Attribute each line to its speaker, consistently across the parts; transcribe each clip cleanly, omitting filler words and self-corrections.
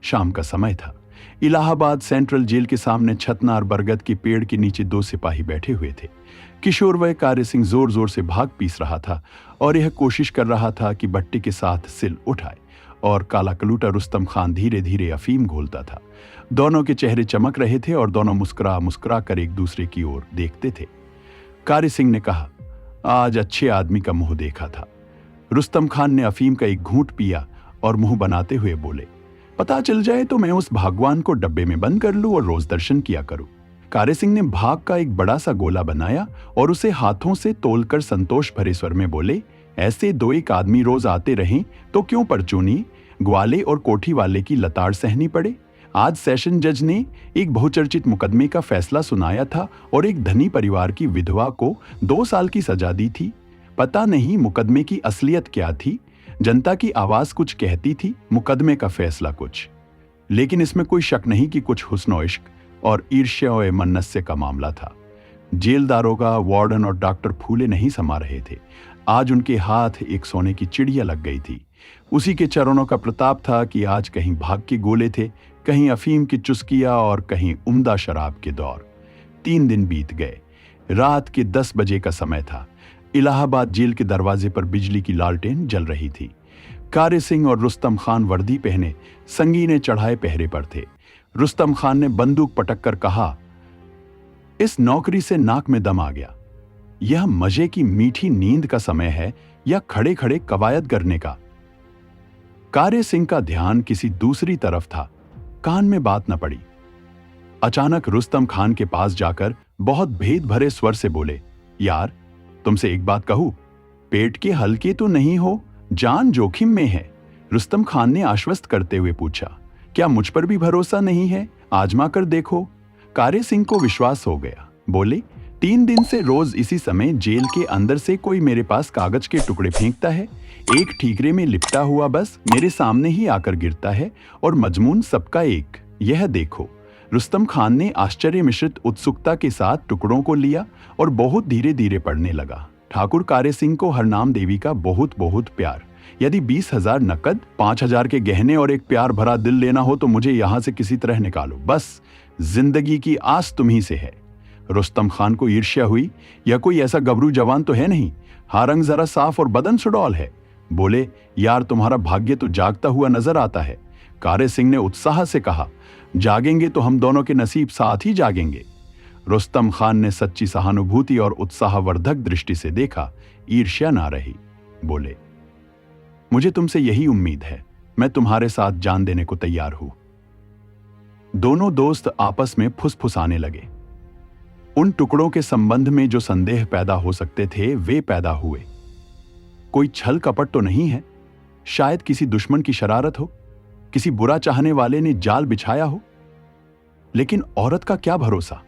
Speaker 1: शाम का समय था। इलाहाबाद सेंट्रल जेल के सामने छतनार बरगद के पेड़ के नीचे दो सिपाही बैठे हुए थे। किशोर वह कार्य सिंह जोर जोर से भाग पीस रहा था और यह कोशिश कर रहा था कि भट्टी के साथ सिल उठाए, और काला कलूटा रुस्तम खान धीरे धीरे अफीम घोलता था। दोनों के चेहरे चमक रहे थे और दोनों मुस्कुरा मुस्कुरा कर एक दूसरे की ओर देखते थे। कार्य सिंह ने कहा, आज अच्छे आदमी का मुंह देखा था। रुस्तम खान ने अफीम का एक घूंट पिया और मुंह बनाते हुए बोले, पता चल जाए तो मैं उस भगवान को डब्बे में बंद कर लूं और रोज दर्शन किया करूं। कार्य सिंह ने भाग का एक बड़ा सा गोला बनाया और उसे हाथों से तोलकर संतोष भरे स्वर में बोले, ऐसे दो एक आदमी रोज आते रहें तो क्यों परचूनी, ग्वाले और कोठी वाले की लताड़ सहनी पड़े। आज सेशन जज ने एक बहुचर्चित मुकदमे का फैसला सुनाया था और एक धनी परिवार की विधवा को 2 साल की सजा दी थी। पता नहीं मुकदमे की असलियत क्या थी। जनता की आवाज कुछ कहती थी, मुकदमे का फैसला कुछ। लेकिन इसमें कोई शक नहीं कि कुछ हुस्न इश्क और ईर्ष्या और मन्नस्य का मामला था। जेलदारों का वार्डन और डॉक्टर फूले नहीं समा रहे थे। आज उनके हाथ एक सोने की चिड़िया लग गई थी। उसी के चरणों का प्रताप था कि आज कहीं भाग के गोले थे, कहीं अफीम की चुस्किया और कहीं उम्दा शराब के दौर। 3 दिन बीत गए। रात के 10 बजे का समय था। इलाहाबाद जेल के दरवाजे पर बिजली की लालटेन जल रही थी। कार्य सिंह और रुस्तम खान वर्दी पहने संगीने चढ़ाए पहरे पर थे। रुस्तम खान ने बंदूक पटक कर कहा, इस नौकरी से नाक में दम आ गया। यह मजे की मीठी नींद का समय है या खड़े खड़े कवायद करने का। कार्य सिंह का ध्यान किसी दूसरी तरफ था। कान में बात न पड़ी। अचानक रुस्तम खान के पास जाकर बहुत भेद भरे स्वर से बोले, यार तुमसे एक बात कहूं, पेट के हल्के तो नहीं हो, जान जोखिम में है। रुस्तम खान ने आश्वस्त करते हुए पूछा, क्या मुझ पर भी भरोसा नहीं है? आजमा कर देखो। कार्य सिंह को विश्वास हो गया। बोले, 3 दिन से रोज इसी समय जेल के अंदर से कोई मेरे पास कागज के टुकड़े फेंकता है। एक ठीकरे में लिपटा हुआ बस मेरे सामने ही आकर गिरता है और मजमून सबका एक। यह देखो। रुस्तम खान ने आश्चर्य मिश्रित उत्सुकता के साथ टुकड़ों को लिया और बहुत धीरे धीरे पढ़ने लगा। ठाकुर कार्य सिंह को हरनाम देवी का बहुत बहुत प्यार। यदि 20,000 नकद, 5,000 के गहने और एक प्यार भरा दिल लेना हो तो मुझे यहां से किसी तरह निकालो। बस जिंदगी की आस तुम्ही से है। रुस्तम खान को ईर्ष्या हुई, या कोई ऐसा गबरू जवान तो है नहीं। हाँ, रंग जरा साफ और बदन सुडौल है। बोले, यार तुम्हारा भाग्य तो जागता हुआ नजर आता है। कार्य सिंह ने उत्साह से कहा, जागेंगे तो हम दोनों के नसीब साथ ही जागेंगे। रुस्तम खान ने सच्ची सहानुभूति और उत्साहवर्धक दृष्टि से देखा। ईर्ष्या ना रही। बोले, मुझे तुमसे यही उम्मीद है। मैं तुम्हारे साथ जान देने को तैयार हूं। दोनों दोस्त आपस में फुसफुसाने लगे। उन टुकड़ों के संबंध में जो संदेह पैदा हो सकते थे वे पैदा हुए। कोई छल कपट तो नहीं है? शायद किसी दुश्मन की शरारत हो, किसी बुरा चाहने वाले ने जाल बिछाया हो। लेकिन औरत का क्या भरोसा?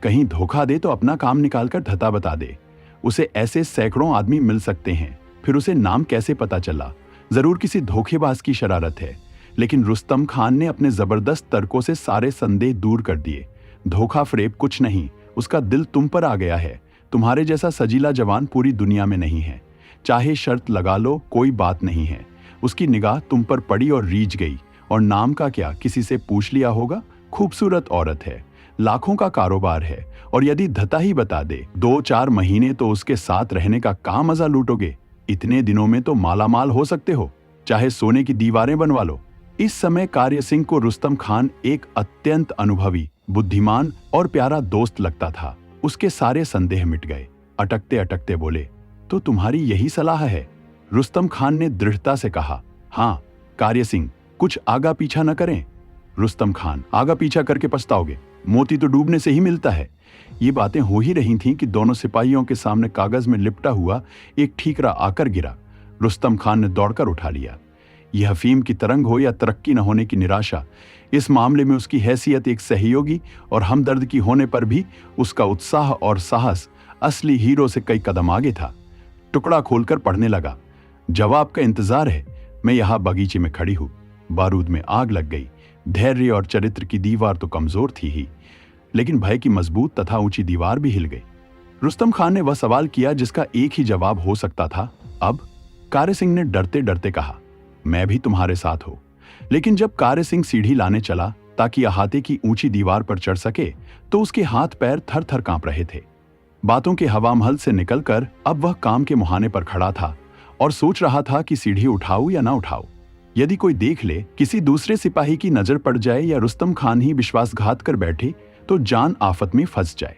Speaker 1: कहीं धोखा दे तो अपना काम निकालकर धता बता दे। उसे ऐसे सैकड़ों आदमी मिल सकते हैं, फिर उसे नाम कैसे पता चला? जरूर किसी धोखेबाज की शरारत है। लेकिन रुस्तम खान ने अपने जबरदस्त तर्कों से सारे संदेह दूर कर दिए। धोखा फरेब कुछ नहीं, उसका दिल तुम पर आ गया है। तुम्हारे जैसा सजीला जवान पूरी दुनिया में नहीं है। चाहे शर्त लगा लो, कोई बात नहीं है। उसकी निगाह तुम पर पड़ी और रीझ गई। और नाम का क्या, किसी से पूछ लिया होगा। खूबसूरत औरत है, लाखों का कारोबार है, और यदि धता ही बता दे 2-4 महीने तो उसके साथ रहने का क्या मजा लूटोगे। इतने दिनों में तो मालामाल हो सकते हो, चाहे सोने की दीवारें बनवा लो। इस समय कार्य सिंह को रुस्तम खान एक अत्यंत अनुभवी, बुद्धिमान और प्यारा दोस्त लगता था। उसके सारे संदेह मिट गए। अटकते अटकते बोले, तो तुम्हारी यही सलाह है? रुस्तम खान ने दृढ़ता से कहा, हाँ। कार्य सिंह, कुछ आगा पीछा न करें। रुस्तम खान, आगा पीछा करके पछताओगे। मोती तो डूबने से ही मिलता है। ये बातें हो ही रही थीं कि दोनों सिपाहियों के सामने कागज में लिपटा हुआ एक ठीकरा आकर गिरा। रुस्तम खान ने दौड़कर उठा लिया। यह अफीम की तरंग हो या तरक्की न होने की निराशा, इस मामले में उसकी हैसियत एक सहयोगी और हमदर्द की होने पर भी उसका उत्साह और साहस असली हीरो से कई कदम आगे था। टुकड़ा खोलकर पढ़ने लगा, जवाब का इंतजार है। मैं यहां बगीचे में खड़ी हूं। बारूद में आग लग गई। धैर्य और चरित्र की दीवार तो कमजोर थी ही, लेकिन भय की मजबूत तथा ऊंची दीवार भी हिल गई। रुस्तम खान ने वह सवाल किया जिसका एक ही जवाब हो सकता था। अब कार्य सिंह ने डरते डरते कहा, मैं भी तुम्हारे साथ हूं। लेकिन जब कार्य सिंह सीढ़ी लाने चला ताकि अहाते की ऊंची दीवार पर चढ़ सके तो उसके हाथ पैर थर थर कांप रहे थे। बातों के हवा महल से निकलकर अब वह काम के मुहाने पर खड़ा था और सोच रहा था कि सीढ़ी उठाऊं या ना उठाऊं। यदि कोई देख ले, किसी दूसरे सिपाही की नजर पड़ जाए या रुस्तम खान ही विश्वासघात कर बैठे तो जान आफत में फंस जाए।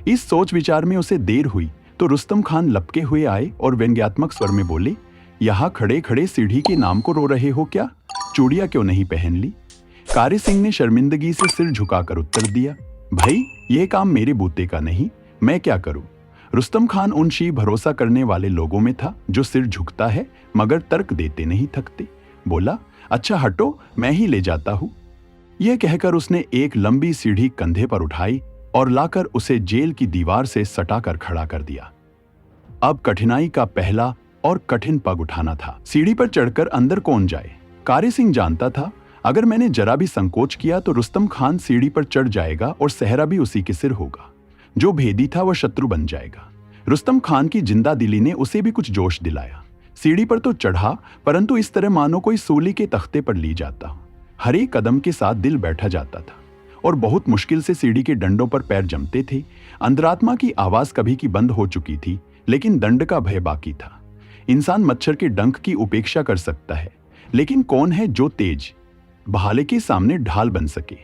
Speaker 1: इस सोच विचार में उसे देर हुई तो रुस्तम खान लपके हुए आए और व्यंग्यात्मक स्वर में बोले, यहाँ खड़े खड़े सीढ़ी के नाम को रो रहे हो क्या? चूड़ियां क्यों नहीं पहन ली? कार्य सिंह ने शर्मिंदगी से सिर झुकाकर उत्तर दिया, भाई यह काम मेरे बूते का नहीं, मैं क्या करूं? रुस्तम खान उन शी भरोसा करने वाले लोगों में था जो सिर झुकता है मगर तर्क देते नहीं थकते। बोला, अच्छा हटो, मैं ही ले जाता हूं। यह कहकर उसने एक लंबी सीढ़ी कंधे पर उठाई और लाकर उसे जेल की दीवार से सटाकर खड़ा कर दिया। अब कठिनाई का पहला और कठिन पग उठाना था। सीढ़ी पर चढ़कर अंदर कौन जाए? कार्य सिंह जानता था अगर मैंने जरा भी संकोच किया तो रुस्तम खान सीढ़ी पर चढ़ जाएगा और सहरा भी उसी के सिर होगा। जो भेदी था वह शत्रु बन जाएगा। रुस्तम खान की जिंदा दिली ने उसे भी कुछ जोश दिलाया। सीढ़ी पर तो चढ़ा, परंतु इस तरह मानो कोई सूली के तख्ते पर ली जाता। हर एक कदम के साथ दिल बैठा जाता था और बहुत मुश्किल से सीढ़ी के डंडों पर पैर जमते थे। अंतरात्मा की आवाज कभी की बंद हो चुकी थी, लेकिन दंड का भय बाकी था। इंसान मच्छर के डंक की उपेक्षा कर सकता है, लेकिन कौन है जो तेज भाले के सामने ढाल बन सके?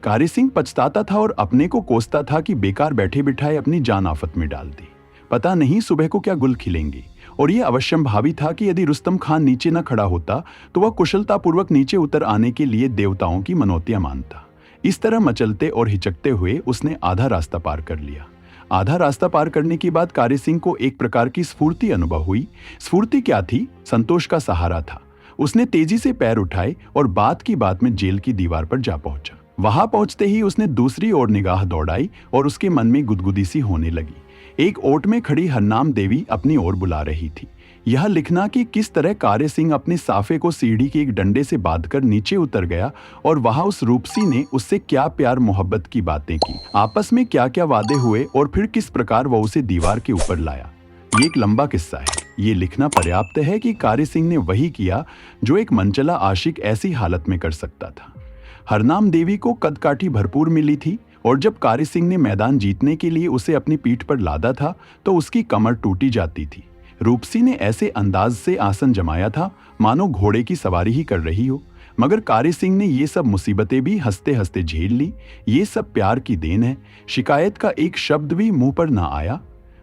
Speaker 1: कार्य सिंह पछताता था और अपने को कोसता था कि बेकार बैठे बिठाए अपनी जान आफत में डाल दी। पता नहीं सुबह को क्या गुल खिलेंगे। और यह अवश्यंभावी था कि यदि रुस्तम खान नीचे न खड़ा होता तो वह कुशलतापूर्वक नीचे उतर आने के लिए देवताओं की मनौतियां मानता। इस तरह मचलते और हिचकते हुए उसने आधा रास्ता पार कर लिया। आधा रास्ता पार करने के बाद कार्य सिंह को एक प्रकार की स्फूर्ति अनुभव हुई। स्फूर्ति क्या थी? संतोष का सहारा था। उसने तेजी से पैर उठाए और बात की बात में जेल की दीवार पर जा पहुंचा। वहां पहुंचते ही उसने दूसरी ओर निगाह दौड़ाई और उसके मन में गुदगुदी सी होने लगी। एक ओट में खड़ी हरनाम देवी अपनी ओर बुला रही थी। यह लिखना कि किस तरह कार्य सिंह अपने साफे को सीढ़ी के एक डंडे से बांधकर नीचे उतर गया और वहां उस रूपसी ने उससे क्या प्यार मोहब्बत की बातें की, आपस में क्या क्या वादे हुए और फिर किस प्रकार वह उसे दीवार के ऊपर लाया। ये एक लंबा किस्सा है। ये लिखना पर्याप्त है कि कार्य सिंह ने वही किया जो एक मनचला आशिक ऐसी हालत में कर सकता था। हरनाम देवी को कदकाठी भरपूर मिली थी और जब कार्य सिंह ने मैदान जीतने के लिए उसे अपनी पीठ पर लादा था तो उसकी कमर टूटी जाती थी। रूपसी ने ऐसे अंदाज से आसन जमाया था मानो घोड़े की सवारी ही कर रही हो, मगर कार्य सिंह ने ये सब मुसीबतें भी हंसते हंसते झेल ली। ये सब प्यार की देन है। शिकायत का एक शब्द भी मुंह पर ना आया।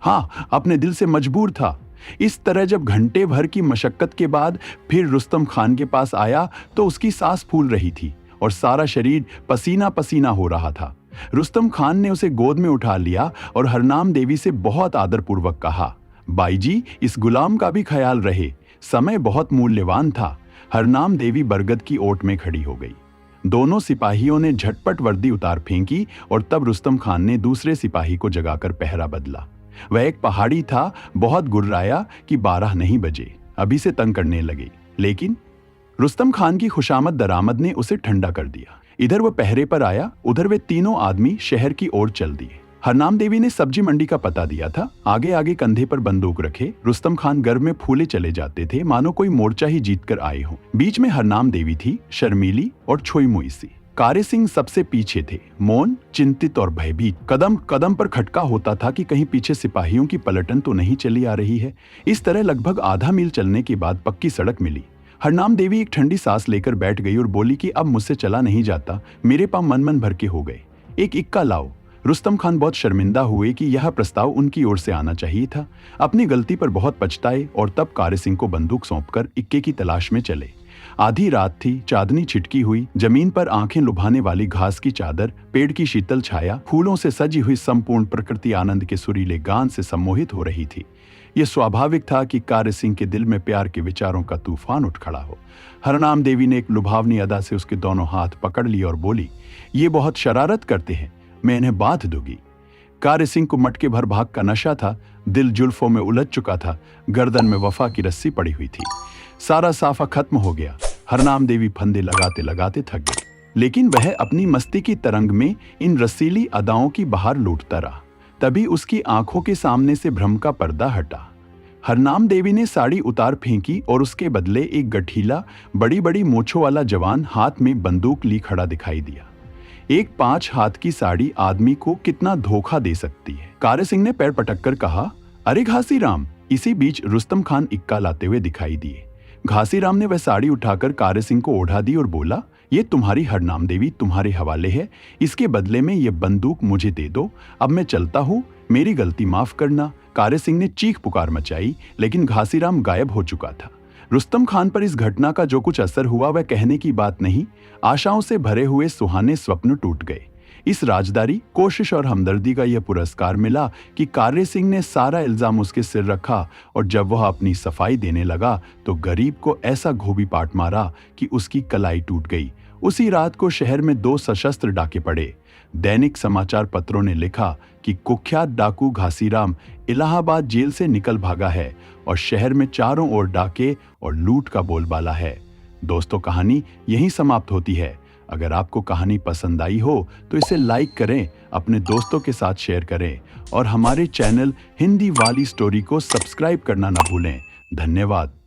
Speaker 1: हाँ, अपने दिल से मजबूर था। इस तरह जब घंटे भर की मशक्कत के बाद फिर रुस्तम खान के पास आया तो उसकी सांस फूल रही थी और सारा शरीर पसीना पसीना हो रहा था। रुस्तम खान ने उसे गोद में उठा लिया और हरनाम देवी से बहुत आदरपूर्वक कहा, बाई जी, इस गुलाम का भी ख्याल रहे, समय बहुत मूल्यवान था। हरनाम देवी बरगद की ओट में खड़ी हो गई। दोनों सिपाहियों ने झटपट वर्दी उतार फेंकी और तब रुस्तम खान ने दूसरे सिपाही को जगाकर पहरा बदला। वह एक पहाड़ी था, बहुत गुर्राया कि 12 नहीं बजे, अभी से तंग करने लगे, लेकिन रुस्तम खान की खुशामद दरामद ने उसे ठंडा कर दिया। इधर वह पहरे पर आया, उधर वे तीनों आदमी शहर की ओर चल दिए। हरनाम देवी ने सब्जी मंडी का पता दिया था। आगे आगे कंधे पर बंदूक रखे रुस्तम खान गर्व में फूले चले जाते थे मानो कोई मोर्चा ही जीत कर आए हों। बीच में हरनाम देवी थी, शर्मीली और छोई मुई सी। कार्य सिंह सबसे पीछे थे, मौन, चिंतित और भयभीत। कदम कदम पर खटका होता था कि कहीं पीछे सिपाहियों की पलटन तो नहीं चली आ रही है। इस तरह लगभग आधा मील चलने के बाद पक्की सड़क मिली। हरनाम देवी एक ठंडी सांस लेकर बैठ गई और बोली कि अब मुझसे चला नहीं जाता, मेरे पांव मन मन भर के हो गए, एक इक्का लाओ। रुस्तम खान बहुत शर्मिंदा हुए कि यह प्रस्ताव उनकी ओर से आना चाहिए था। अपनी गलती पर बहुत पछताए और तब कार्य सिंह को बंदूक सौंपकर इक्के की तलाश में चले। आधी रात थी, चांदनी छिटकी हुई, जमीन पर आंखें लुभाने वाली घास की चादर, पेड़ की शीतल छाया, फूलों से सजी हुई संपूर्ण प्रकृति आनंद के सुरीले गान से सम्मोहित हो रही थी। यह स्वाभाविक था कि कार्य सिंह के दिल में प्यार के विचारों का तूफान उठ खड़ा हो। हरनाम देवी ने एक लुभावनी अदा से उसके दोनों हाथ पकड़ लिए और बोली, ये बहुत शरारत करते हैं, मैं इन्हें बांध दूंगी। कार्य सिंह को मटके भर भाग का नशा था, दिल जुल्फों में उलझ चुका था, गर्दन में वफा की रस्सी पड़ी हुई थी। सारा साफा खत्म हो गया। हरनाम देवी फंदे लगाते लगाते थक गई, लेकिन वह अपनी मस्ती की तरंग में इन रसीली अदाओं की बहार लूटता रहा। तभी उसकी आंखों के सामने से भ्रम का पर्दा हटा। हरनाम देवी ने साड़ी उतार फेंकी और उसके बदले एक गठीला, बड़ी बड़ी मूंछों वाला जवान हाथ में बंदूक ली खड़ा दिखाई दिया। एक 5 हाथ की साड़ी आदमी को कितना धोखा दे सकती है। कारे सिंह ने पैर पटक कर कहा, अरे घासीराम। इसी बीच रुस्तम खान इक्का लाते हुए दिखाई दिए। घासीराम ने वह साड़ी उठाकर कारे सिंह को ओढ़ा दी और बोला, ये तुम्हारी हरनाम देवी तुम्हारे हवाले है, इसके बदले में ये बंदूक मुझे दे दो। अब मैं चलता हूँ, मेरी गलती माफ करना। कारे सिंह ने चीख पुकार मचाई, लेकिन घासीराम गायब हो चुका था। रुस्तम खान पर इस घटना का जो कुछ असर हुआ वह कहने की बात नहीं। आशाओं से भरे हुए सुहाने स्वप्न टूट गए। इस राजदारी, कोशिश और हमदर्दी का यह पुरस्कार मिला कि कारे सिंह ने सारा इल्जाम उसके सिर रखा, और जब वह अपनी सफाई देने लगा तो गरीब को ऐसा घोबी पाट मारा कि उसकी कलाई टूट गई। उसी रात को शहर में 2 सशस्त्र डाके पड़े। दैनिक समाचार पत्रों ने लिखा कि कुख्यात डाकू घासीराम इलाहाबाद जेल से निकल भागा है और शहर में चारों ओर डाके और लूट का बोलबाला है। दोस्तों, कहानी यहीं समाप्त होती है। अगर आपको कहानी पसंद आई हो तो इसे लाइक करें, अपने दोस्तों के साथ शेयर करें और हमारे चैनल हिंदी वाली स्टोरी को सब्सक्राइब करना ना भूलें। धन्यवाद।